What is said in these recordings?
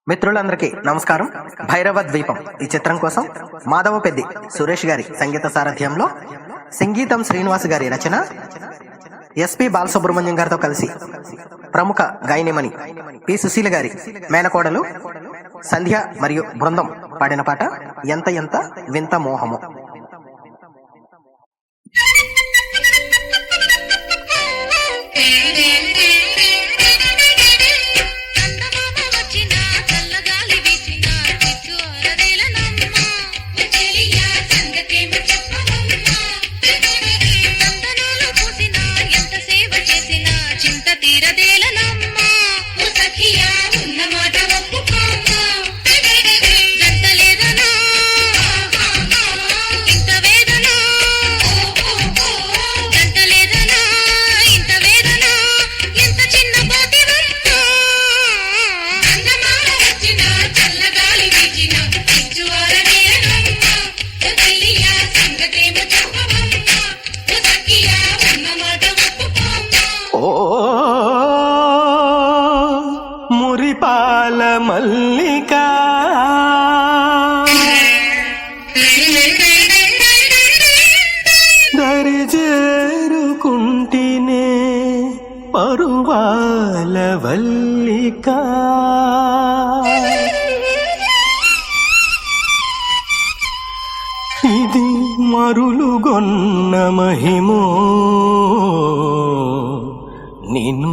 మిత్రులందరికీ నమస్కారం. భైరవ ద్వీపం ఈ చిత్రం కోసం మాధవ పెద్ది సురేష్ గారి సంగీత సారథ్యంలో, సంగీతం శ్రీనివాస్ గారి రచన, ఎస్పి బాలసుబ్రహ్మణ్యం గారితో కలిసి ప్రముఖ గాయనిమణి పి సుశీల గారి మేనకోడలు సంధ్య మరియు బృందం పాడిన పాట ఎంత ఎంత వింత మోహము. మురిపాల మల్లిక దరి చేరుకుంటినే పరువాల వల్లిక, ఇది మరులుగొన్న మహిమో నిన్ను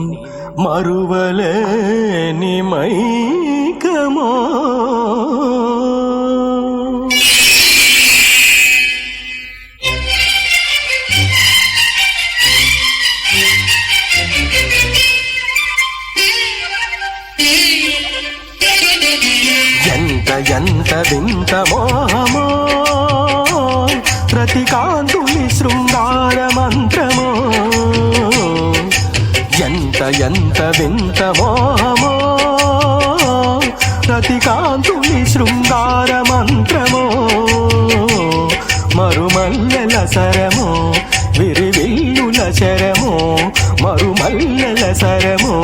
మరువలేని మైకమో. ఎంత ఎంత వింత మోహమో, ప్రతికాంతుని శృంగార మంత్రమో. ఎంత ఎంత వింత మోహమో, ప్రతికాంతుని శృంగార మంత్రమో. మరుమల్లెల సరమో, విరివిల్లుల శరమో. మరుమల్లెల సరమో,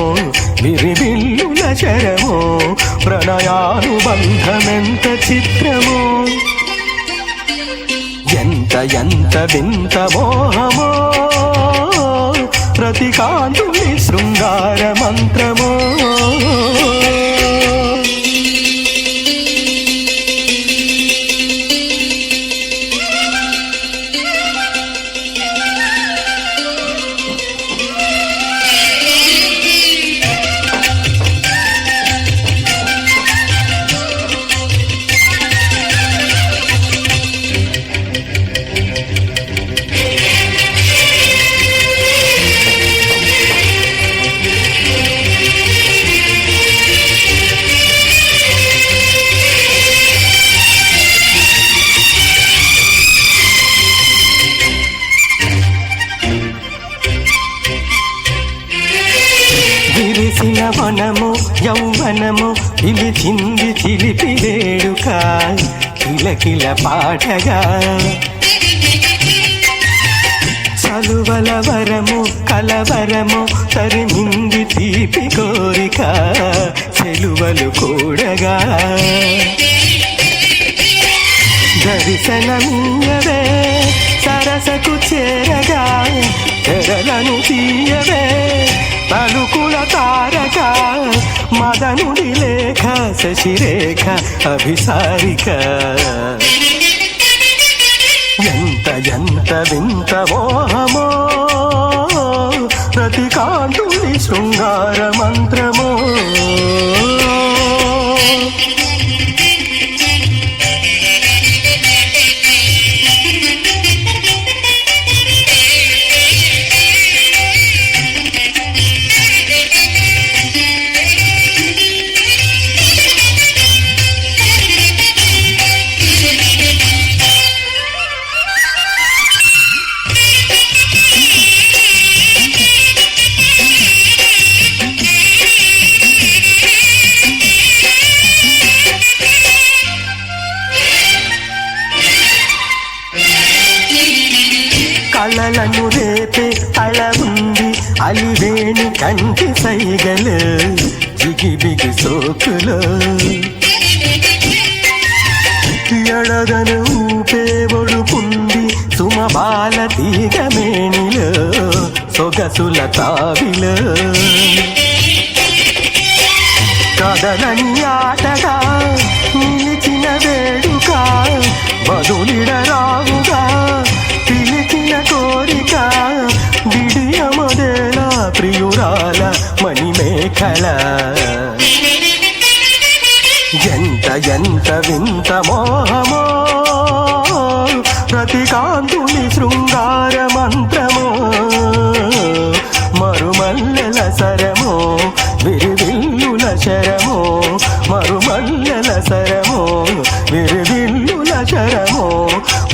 విరివిల్లుల శరమో. ప్రణయానుబంధమెంత చిత్రమో, ఎంత ఎంత వింత మోహమో, ప్రతికాంతుని శృంగార మంత్రమో. విరిసిన వనము యౌవనము పిలిచింది చిలిపి వేడుక, కిలకిల పాటగా. చలువల వరము కలవరము తరిమింది తీపి కోరిక, చెలువలు కూడగా. దర్శనమీయవే సరసకు చేరగా, తెరలను తీయవే పలుకుల తారక. మదనుడి లేఖ శశిరేఖ అభిసారిక. ఎంత ఎంత వింత మోహమో, ప్రతికాంతుని శృంగార మంత్రమో. కళలను రేపే అళ ఉంది అలివేణి కంటి సైగలు. బిగి బిగి సోకులో ఎడదను పేవొడుపుంది సుమబాల తీగమేణిలో సొగసుల తావిలో కదలని ఆటగా నిలిచిన వేడుక బదులిడరావుగా పిలిచిన కోరిక విడియమదేల ప్రియురాల మణిమేఖల ఎంత ఎంత వింత మోహమో ప్రతికాంతుని శృంగార మంత్రమో మరుమల్లెల సరమో విరివిల్లుల శరమో మరుమల్లెల సరమో విరివిల్లుల శరమో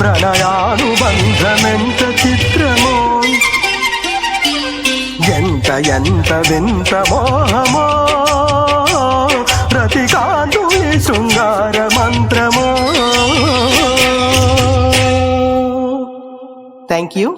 ప్రణయానుబంధమెంత చిత్రమో ఎంత ఎంత వింత మోహమో ప్రతికాంతుని శృంగార మంత్రమో. Thank you.